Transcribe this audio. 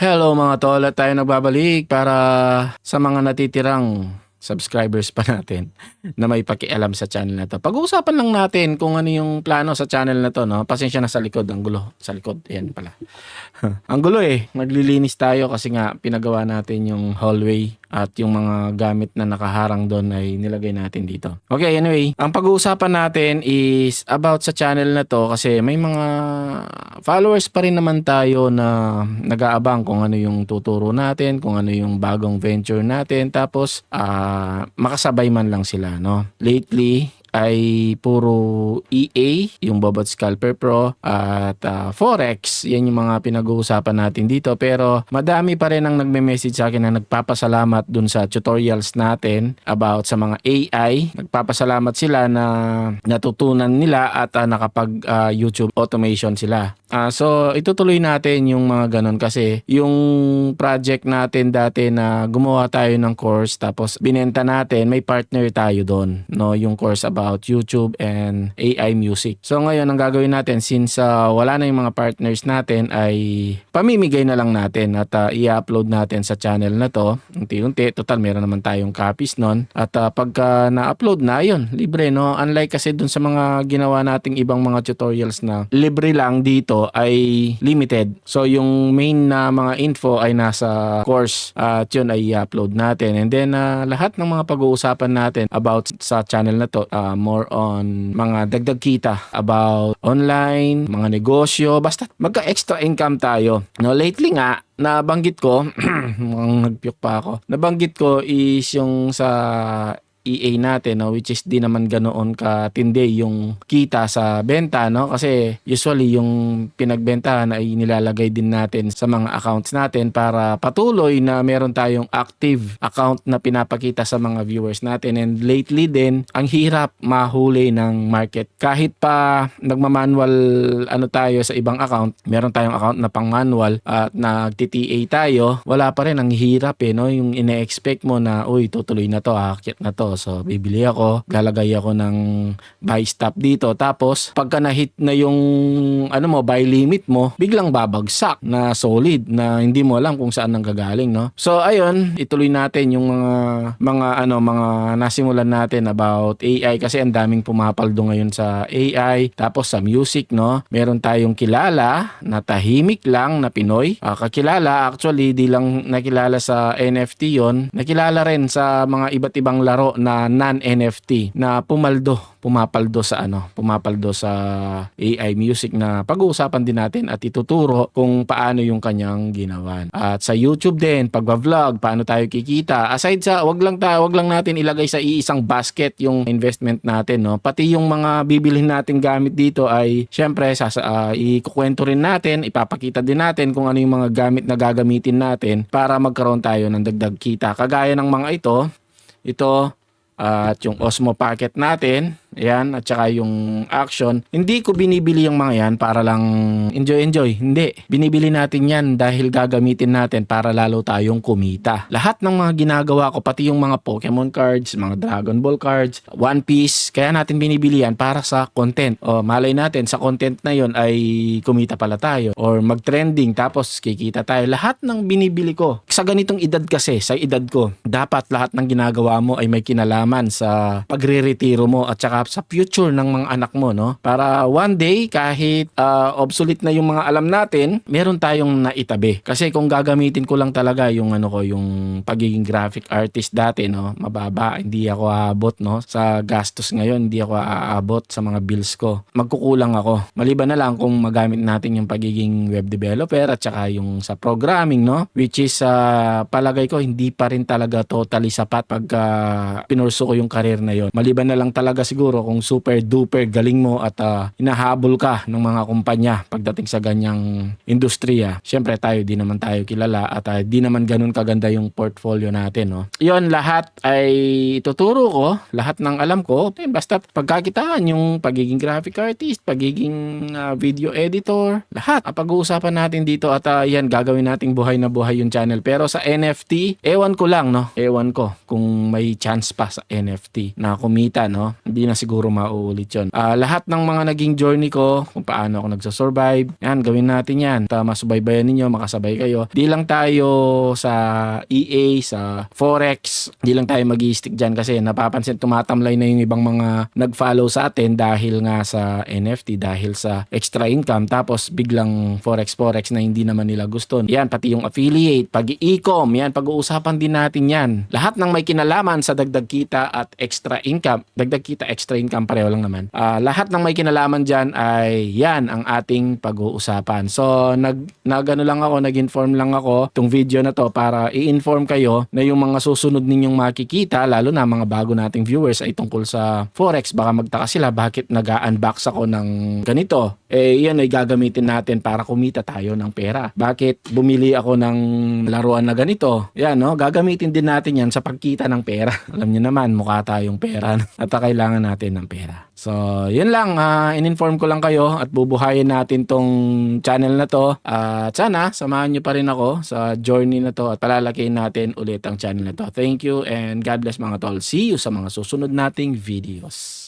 Hello mga tol, at tayo nagbabalik para sa mga natitirang subscribers pa natin na may pakialam sa channel na to. Pag-uusapan lang natin kung ano yung plano sa channel na to, no? Pasensya na sa likod, ang gulo. Sa likod, yan pala. Ang gulo eh, maglilinis tayo kasi nga pinagawa natin yung hallway at yung mga gamit na nakaharang doon ay nilagay natin dito. Okay, anyway, ang pag-uusapan natin is about sa channel na to kasi may mga followers pa rin naman tayo na nag-aabang kung ano yung tuturo natin, kung ano yung bagong venture natin, tapos makasabay man lang sila, no? Lately ay puro EA, yung Bobot Scalper Pro at Forex. Yan yung mga pinag-uusapan natin dito. Pero madami pa rin ang nagme-message sa akin na nagpapasalamat dun sa tutorials natin about sa mga AI. Nagpapasalamat sila na natutunan nila at nakapag YouTube automation sila. So itutuloy natin yung mga ganun kasi yung project natin dati na gumawa tayo ng course tapos binenta natin, may partner tayo doon, no, yung course about YouTube and AI music. So ngayon ang gagawin natin since wala na yung mga partners natin ay pamimigay na lang natin at i-upload natin sa channel na to unti-unti. Total meron naman tayong copies nun at pagka na-upload na yun, libre, no. Unlike kasi dun sa mga ginawa nating ibang mga tutorials na libre lang, dito ay limited. So yung main na mga info ay nasa course at yun ay i-upload natin. And then lahat ng mga pag-uusapan natin about sa channel na to, more on mga dagdag kita about online, mga negosyo, basta magka-extra income tayo. No, lately nga nabanggit ko, mukhang nagpiyok pa ako. Nabanggit ko is yung sa EA natin, no, which is di naman ganoon katindi yung kita sa benta, no, kasi usually yung pinagbentahan ay nilalagay din natin sa mga accounts natin para patuloy na meron tayong active account na pinapakita sa mga viewers natin. And lately din ang hirap mahuli ng market kahit pa nagmamanual tayo sa ibang account, meron tayong account na pang manual at nagti-TA tayo, wala pa rin, ang hirap no, yung ine-expect mo na uy tutuloy na to, aakyat na to. So, bibili ako, lalagay ako ng buy stop dito. Tapos, pagka na-hit na yung buy limit mo, biglang babagsak na solid na hindi mo alam kung saan nang gagaling, no? So, ayun, ituloy natin yung mga nasimulan natin about AI kasi ang daming pumapaldo ngayon sa AI. Tapos, sa music, no? Meron tayong kilala na tahimik lang na Pinoy. Kakilala, actually, di lang nakilala sa NFT yon, nakilala rin sa mga iba't ibang laro na non-NFT na pumapaldo sa AI music na pag-uusapan din natin at ituturo kung paano yung kanyang ginawan. At sa YouTube din, pagba-vlog, paano tayo kikita. Aside sa wag lang natin ilagay sa iisang basket yung investment natin, no. Pati yung mga bibilhin nating gamit dito ay syempre ikukwento rin natin, ipapakita din natin kung ano yung mga gamit na gagamitin natin para magkaroon tayo ng dagdag kita. Kagaya ng mga ito at yung Osmo Pocket natin, yan, at saka yung Action. Hindi ko binibili yung mga yan para lang enjoy. Hindi. Binibili natin yan dahil gagamitin natin para lalo tayong kumita. Lahat ng mga ginagawa ko, pati yung mga Pokemon cards, mga Dragon Ball cards, One Piece, kaya natin binibili yan para sa content. O malay natin, sa content na yon ay kumita pala tayo. Or mag-trending, tapos kikita tayo. Lahat ng binibili ko, sa ganitong edad kasi, sa edad ko, dapat lahat ng ginagawa mo ay may kinalaman sa pagre-retiro mo at saka sa future ng mga anak mo, no? Para one day kahit obsolete na yung mga alam natin, meron tayong naitabi. Kasi kung gagamitin ko lang talaga yung yung pagiging graphic artist dati, no, mababa, hindi ako aabot, no, sa gastos ngayon, hindi ako aabot sa mga bills ko. Magkukulang ako. Maliban na lang kung magamit natin yung pagiging web developer at saka yung sa programming, no, which is palagay ko hindi pa rin talaga totally sapat pagka pinurso ko yung career na yon. Maliban na lang talaga siguro kung super duper galing mo at hinahabol ka ng mga kumpanya pagdating sa ganyang industriya. Siyempre di naman tayo kilala at di naman ganun kaganda yung portfolio natin, no. Yon, lahat ay ituturo ko, lahat ng alam ko, basta pagkakitaan yung pagiging graphic artist, pagiging video editor, lahat pag-uusapan natin dito at yan, gagawin nating buhay na buhay yung channel. Pero sa NFT, ewan ko lang, no, ewan ko kung may chance pa sa NFT na kumita, no. Hindi na siguro mauulit yun. Lahat ng mga naging journey ko, kung paano ako nagsasurvive, yan, gawin natin yan. Masubaybayan ninyo, makasabay kayo. Di lang tayo sa EA, sa Forex, di lang tayo mag-i-stick dyan kasi napapansin tumatamlay na yung ibang mga nag-follow sa atin dahil nga sa NFT, dahil sa extra income, tapos biglang Forex na hindi naman nila gusto. Yan, pati yung affiliate, pag-i-e-com, yan, pag-uusapan din natin yan. Lahat ng may kinalaman sa dagdag kita at extra income, dagdag kita, extra income, pareho lang naman. Lahat ng may kinalaman dyan ay yan ang ating pag-uusapan. So, nag-inform lang ako itong video na to para i-inform kayo na yung mga susunod ninyong makikita, lalo na mga bago nating viewers ay tungkol sa Forex. Baka magtaka sila bakit nag-unbox ako ng ganito. Yan ay gagamitin natin para kumita tayo ng pera. Bakit bumili ako ng laruan na ganito? Yan, no? Gagamitin din natin yan sa pagkita ng pera. Alam niyo naman, mukha tayong pera at kailangan natin ng pera. So, yun lang. In-inform ko lang kayo at bubuhayin natin tong channel na to. At sana, samahan nyo pa rin ako sa journey na to at palalakihin natin ulit ang channel na to. Thank you and God bless mga tol. See you sa mga susunod nating videos.